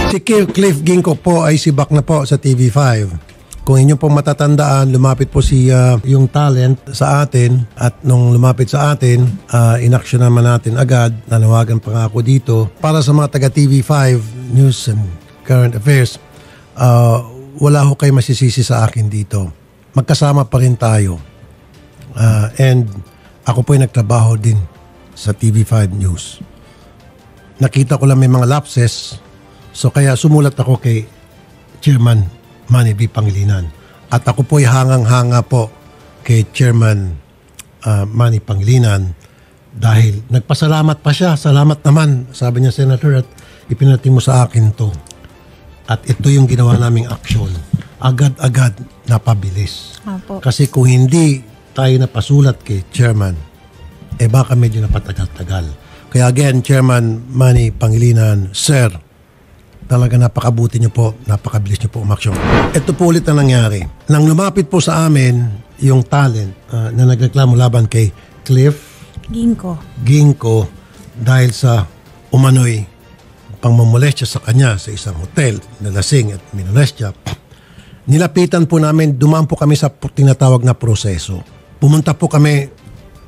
Si Cliff Ginko po ay sibak na po sa TV5. Kung inyo pong matatandaan, lumapit po si yung talent sa atin at nung lumapit sa atin, inaksyon naman natin agad, nanawagan pa nga ako dito. Para sa mga taga TV5, News and Current Affairs, wala ho kayo masisisi sa akin dito. Magkasama pa rin tayo. And ako po ay nagtrabaho din sa TV5 News. Nakita ko lang may mga lapses. So kaya sumulat ako kay Chairman Manny B. Pangilinan. At ako po ay hangang-hanga po kay Chairman Manny Pangilinan dahil nagpasalamat pa siya. Salamat naman, sabi niya, Senator, at ipinating mo sa akin to. At ito yung ginawa naming aksyon. Agad-agad napabilis. Apo. Kasi kung hindi tayo napasulat kay Chairman, baka medyo napatagal-tagal. Kaya again, Chairman Manny Pangilinan, Sir, talaga napakabuti niyo po, napakabilis niyo po umaksyon. Ito po ulit ang nangyari. Nang lumapit po sa amin yung talent na nagreklamo laban kay Cliff Ginko dahil sa umano'y pangmamolestya sa kanya sa isang hotel na lasing at minolestya, nilapitan po namin, dumaan po kami sa tinatawag na proseso. Pumunta po kami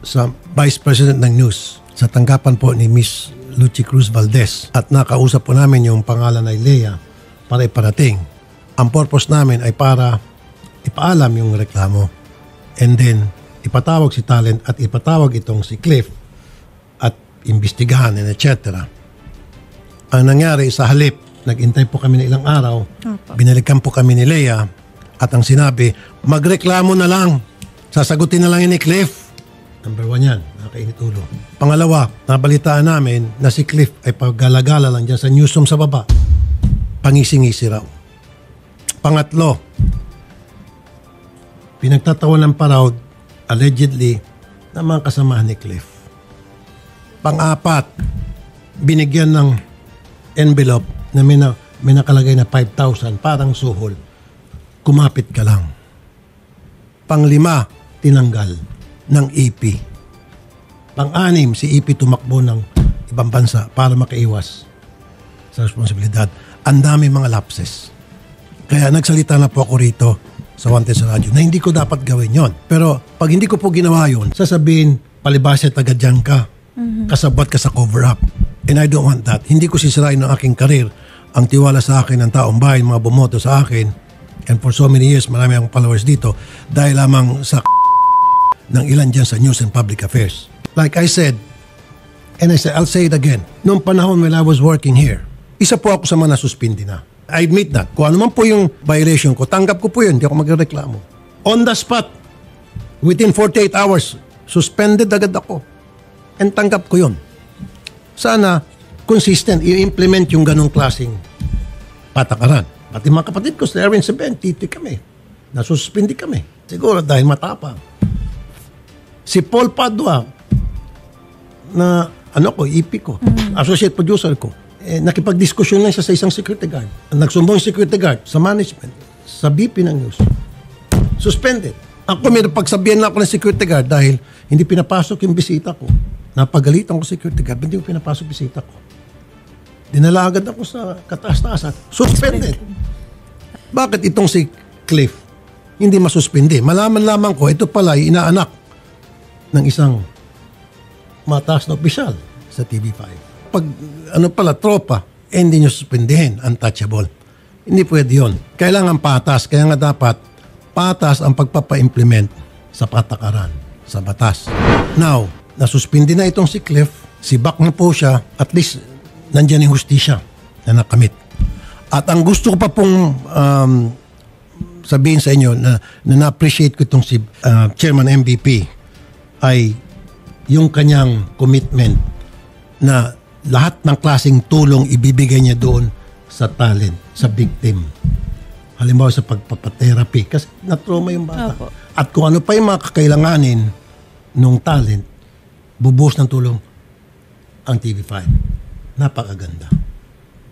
sa Vice President ng News sa tanggapan po ni Miss Lucy Cruz Valdez at nakausap po namin yung pangalan ay Leia para iparating. Ang purpose namin ay para ipaalam yung reklamo and then ipatawag si talent at ipatawag itong si Cliff at imbestigahan and etc. Ang nangyari sa halip, nag-intay po kami ng ilang araw, binalikan po kami ni Leia at ang sinabi, magreklamo na lang, sasagutin na lang yun ni Cliff. Number 1 yan, nakakainit ulo. Pangalawa, nabalitaan namin na si Cliff ay paggalagala lang dyan sa newsroom sa baba. Pangising-isi raw. Pangatlo, pinagtatawan ng paraw, allegedly, ng mga kasamahan ni Cliff. Pang-apat, binigyan ng envelope na may nakalagay na 5,000, parang suhol. Kumapit ka lang. Pang-lima, tinanggal ng EP. Pang-anim, si EP tumakbo ng ibang bansa para makaiwas sa responsibilidad. Ang dami mga lapses. Kaya nagsalita na po ako rito sa Wanted sa Radyo na hindi ko dapat gawin yon. Pero pag hindi ko po ginawa yon, sasabihin, palibasa taga dyan ka. Kasabot ka sa cover-up. And I don't want that. Hindi ko sisirain ng aking karir. Ang tiwala sa akin ng taong bayan, mga bumoto sa akin. And for so many years, marami akong followers dito dahil lamang sa ng ilan dyan sa News and Public Affairs. Like I said, and I said, I'll say it again, noong panahon when I was working here, isa po ako sa mga nasuspindi na. I admit that. Kung ano man po yung violation ko, tanggap ko po yun, hindi ako magreklamo. On the spot, within 48 hours, suspended agad ako. And tanggap ko yun. Sana, consistent, i-implement yung ganong klaseng patakaran. Pati mga kapatid ko, sa Erwin Saben, titi kami. Nasuspindi kami. Siguro dahil matapang. Si Paul Padua, na EP ko, associate producer ko, nakipag-diskusyon lang siya sa isang security guard. Nagsumbong yung security guard sa management, sa BP ng news. Suspended. Ako may pagsabihan na ako ng security guard dahil hindi pinapasok yung bisita ko. Napagalitan ko security guard, hindi ko pinapasok bisita ko. Dinala agad ako sa kataas-taasan. Suspended. Bakit itong si Cliff hindi masuspindi? Malaman lamang ko, ito pala ay inaanak ng isang mataas na opisyal sa TV5. Pag tropa, hindi nyo suspindihin, untouchable. Hindi pwede yun. Kailangan patas. Kaya nga dapat patas ang pagpapa-implement sa patakaran, sa batas. Now, nasuspindi na itong si Cliff, sibak na po siya, at least nandyan yung hustisya na nakamit. At ang gusto ko pa pong sabihin sa inyo na na-appreciate ko itong si Chairman MVP ay yung kanyang commitment na lahat ng klaseng tulong ibibigay niya doon sa talent, sa victim. Halimbawa sa pagpapatherapy kasi na-trauma yung bata. Opo. At kung ano pa yung mga kakailanganin ng talent, bubuhos ng tulong ang TV5. Napakaganda.